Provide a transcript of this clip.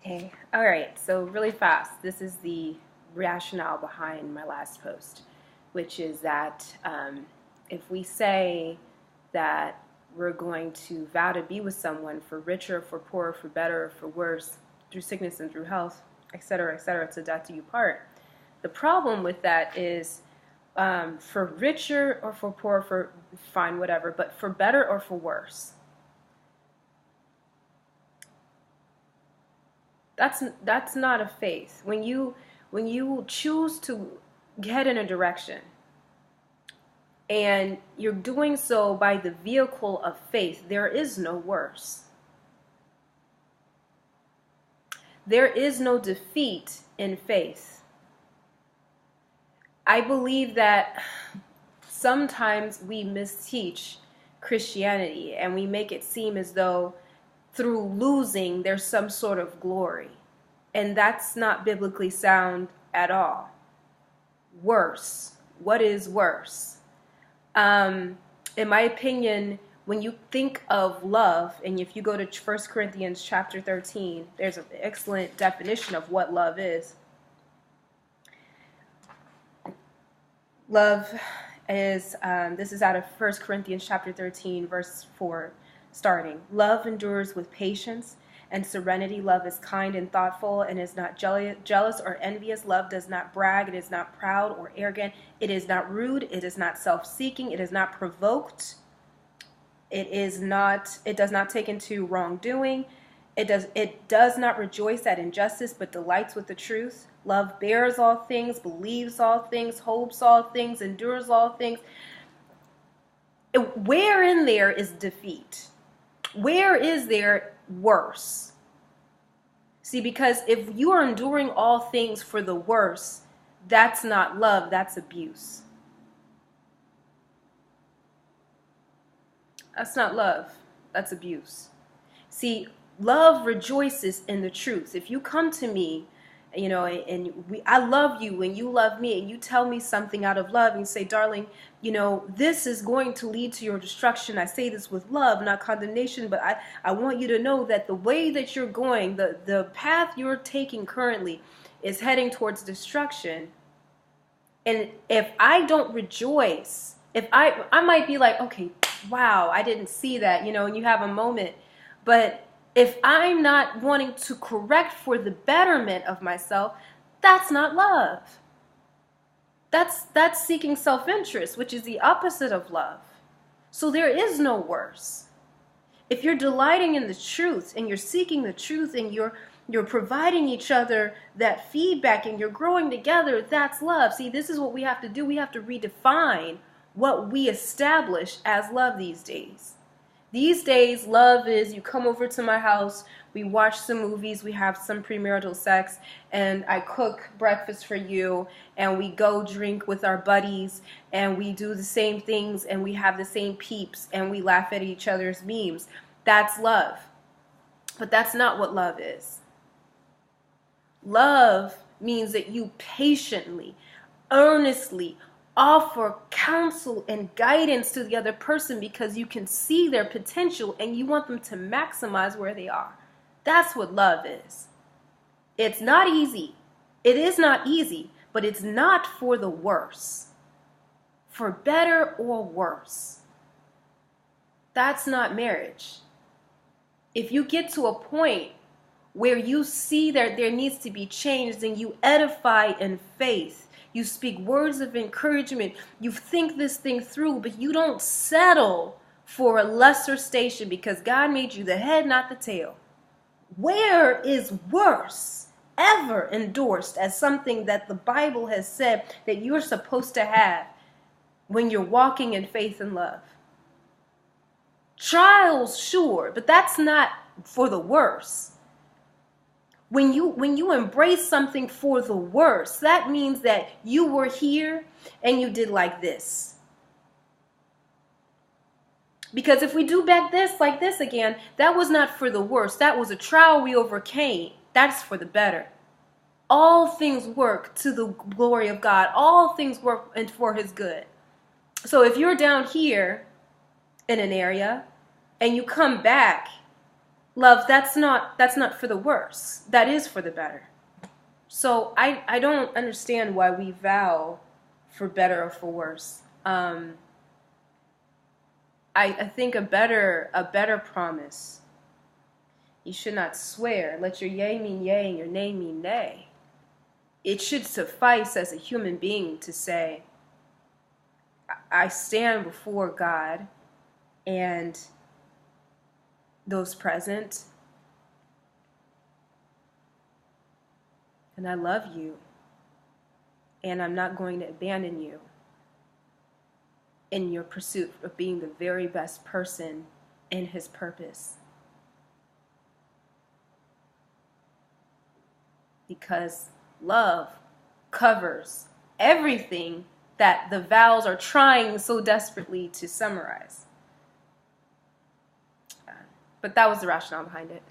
Okay, all right, so really fast, this is the rationale behind my last post, which is that if we say that we're going to vow to be with someone for richer, for poorer, for better, for worse, through sickness and through health, etc., to death do you part. The problem with that is for richer or for poorer, for fine, whatever, but for better or for worse. That's not a faith. When you choose to head in a direction and you're doing so by the vehicle of faith, there is no worse. There is no defeat in faith. I believe that sometimes we misteach Christianity and we make it seem as though through losing there's some sort of glory. And that's not biblically sound at all. Worse. What is worse? In my opinion, when you think of love, and if you go to 1 Corinthians chapter 13, there's an excellent definition of what love is. Love is, this is out of 1 Corinthians chapter 13, verse 4, starting. Love endures with patience and serenity. Love is kind and thoughtful and is not jealous or envious. Love does not brag. It is not proud or arrogant. It is not rude. It is not self-seeking. It is not provoked. It does not take into wrongdoing. It does not rejoice at injustice, but delights with the truth. Love bears all things, believes all things, hopes all things, endures all things. Where in there is defeat? Where is there worse? See, because if you are enduring all things for the worse, that's not love, that's abuse. That's not love, that's abuse. See, love rejoices in the truth. If you come to me, I love you and you love me, and you tell me something out of love and you say, darling, this is going to lead to your destruction. I say this with love, not condemnation, but I want you to know that the way that you're going, the path you're taking currently is heading towards destruction. And if I don't rejoice, if I might be like, okay, wow, I didn't see that, and you have a moment, but if I'm not wanting to correct for the betterment of myself, that's not love. That's seeking self-interest, which is the opposite of love. So there is no worse. If you're delighting in the truth and you're seeking the truth and you're providing each other that feedback and you're growing together, that's love. See, this is what we have to do. We have to redefine what we establish as love these days. These days, love is you come over to my house, we watch some movies, we have some premarital sex, and I cook breakfast for you, and we go drink with our buddies, and we do the same things, and we have the same peeps, and we laugh at each other's memes. That's love. But that's not what love is. Love means that you patiently, earnestly, offer counsel and guidance to the other person because you can see their potential and you want them to maximize where they are. That's what love is. It's not easy. It is not easy, but it's not for the worse. For better or worse. That's not marriage. If you get to a point where you see that there needs to be change, then you edify in faith. You speak words of encouragement. You think this thing through, but you don't settle for a lesser station because God made you the head, not the tail. Where is worse ever endorsed as something that the Bible has said that you're supposed to have when you're walking in faith and love? Trials, sure, but that's not for the worse. When you embrace something for the worse, that means that you were here and you did like this. Because if we do back this like this again, that was not for the worse. That was a trial we overcame. That's for the better. All things work to the glory of God. All things work for his good. So if you're down here in an area and you come back love, that's not for the worse. That is for the better. So I don't understand why we vow for better or for worse. I think a better promise. You should not swear. Let your yea mean yea and your nay mean nay. It should suffice as a human being to say, I stand before God and those present, and I love you, and I'm not going to abandon you in your pursuit of being the very best person in His purpose. Because love covers everything that the vows are trying so desperately to summarize. But that was the rationale behind it.